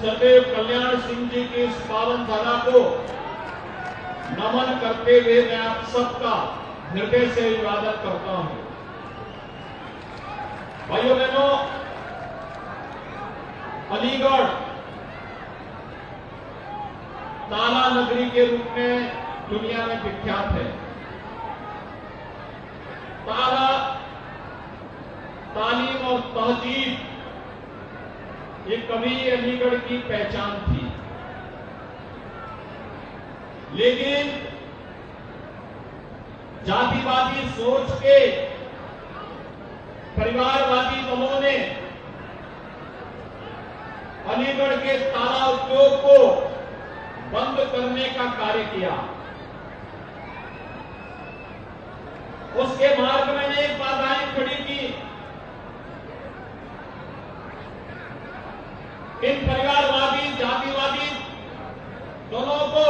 सदैव कल्याण सिंह जी की इस पावन धारा को नमन करते हुए मैं आप सबका हृदय से अभिवादन करता हूं। भाइयों बहनों, अलीगढ़ ताला नगरी के रूप में दुनिया में विख्यात है। ताला तालीम और तहजीब ये कभी अलीगढ़ की पहचान थी, लेकिन जातिवादी सोच के परिवारवादी दलों ने अलीगढ़ के ताला उद्योग को बंद करने का कार्य किया। उसके मार्ग में अनेक बाधाएं खड़ी की। इन परिवारवादी जातिवादी दलों को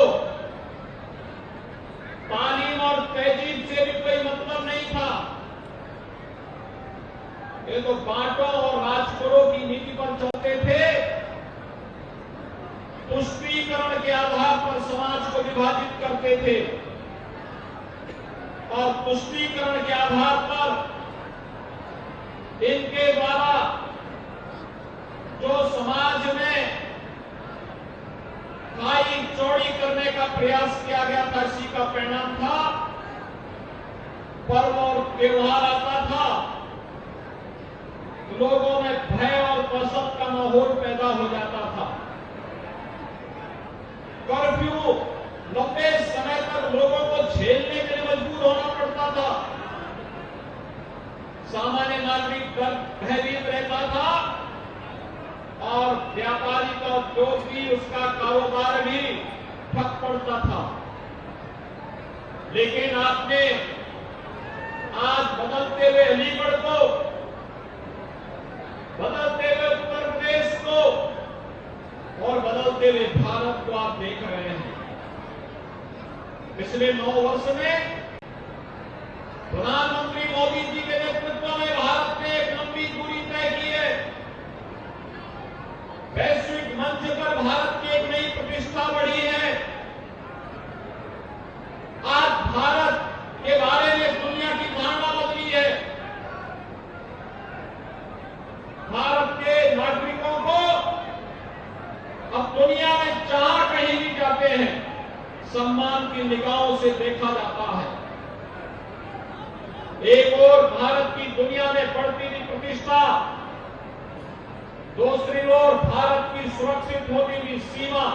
तालीम और तहजीब से भी कोई मतलब नहीं था। ये तो बांटो और राज करो की नीति पर चलते थे। तुष्टीकरण के आधार पर समाज को विभाजित करते थे और तुष्टीकरण के आधार पर इनके द्वारा जो समाज में खाई चौड़ी करने का प्रयास किया गया था, इसी का परिणाम था पर्व और त्योहार आता था, लोगों में भय और दहशत का माहौल पैदा हो जाता था। कर्फ्यू लंबे समय तक लोगों को झेलने के लिए मजबूर होना पड़ता था। सामान्य नागरिक भयभीत रहता था और व्यापारी का उद्योग भी, उसका कारोबार भी ठप पड़ता था। लेकिन आपने आज बदलते हुए अलीगढ़ को, बदलते हुए उत्तर प्रदेश को और बदलते हुए भारत को आप देख रहे हैं। पिछले 9 वर्ष में प्रधानमंत्री मोदी जी के नेतृत्व में भारत ने एक लंबी दूरी तय की है। वैश्विक मंच पर भारत की एक नई प्रतिष्ठा बढ़ी है। आज भारत के बारे में दुनिया की धारणा बदली है। भारत के नागरिकों को अब दुनिया में जहां कहीं भी जाते हैं सम्मान की निगाहों से देखा जाता है। एक ओर भारत की दुनिया में बढ़ती हुई प्रतिष्ठा, दूसरी ओर भारत की सुरक्षित होती हुई सीमा।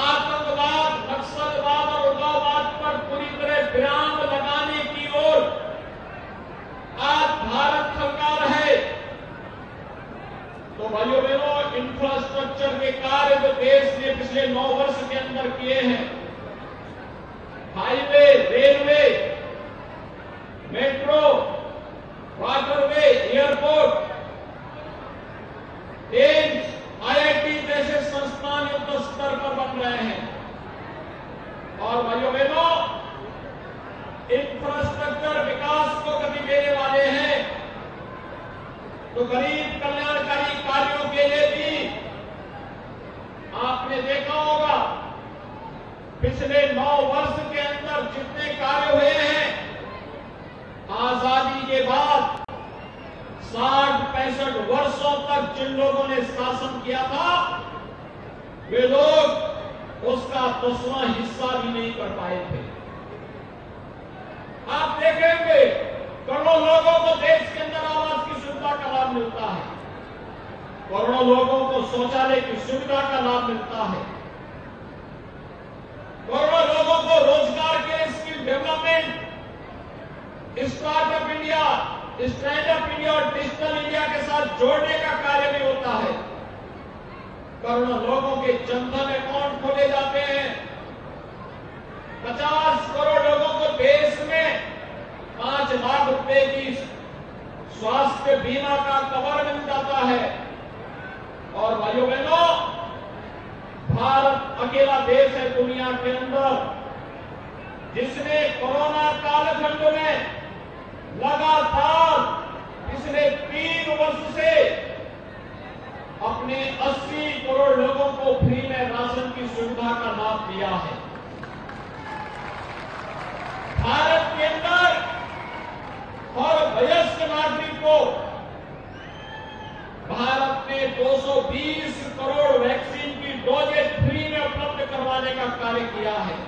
आतंकवाद, नक्सलवाद और उग्रवाद पर पूरी तरह विराम लगाने की ओर आज भारत सरकार है। तो भाइयों बहनों, इंफ्रास्ट्रक्चर के कार्य जो देश ने पिछले 9 वर्ष के अंदर किए हैं, highway, railway, metro, waterway, airport, AIIMS, IIT जैसे संस्थान युद्ध स्तर पर बन रहे हैं। और भाइयों बहनों, इंफ्रास्ट्रक्चर विकास को गति देने वाले हैं तो गरीब कल्याणकारी कार्यों के लिए भी आपने देखा होगा पिछले 9 वर्ष के अंदर जितने कार्य हुए हैं, आजादी के बाद 60-65 वर्षों तक जिन लोगों ने शासन किया था, वे लोग उसका 10वां हिस्सा भी नहीं कर पाए थे। आप देखेंगे करोड़ों लोगों को देश के अंदर आवास की सुविधा का लाभ मिलता है, करोड़ों लोगों को शौचालय की सुविधा का लाभ मिलता है, करोड़ों लोगों को रोजगार के skill development, startup India, stand up India और डिजिटल इंडिया के साथ जोड़ने का कार्य भी होता है। करोड़ों लोगों के जनधन अकाउंट खोले जाते हैं। 50 करोड़ लोगों को देश में 5 लाख रुपए की स्वास्थ्य बीमा का कवर मिल जाता है। और भाइयों बहनों, भारत अकेला देश है दुनिया के अंदर जिसने कोरोना कालखंड में लगातार पिछले 3 वर्ष से अपने करोड़ लोगों को फ्री में राशन की सुविधा का लाभ दिया है। भारत के अंदर हर वयस्क नागरिक को भारत ने 220 करोड़ वैक्सीन की डोजेज फ्री में उपलब्ध करवाने का कार्य किया है।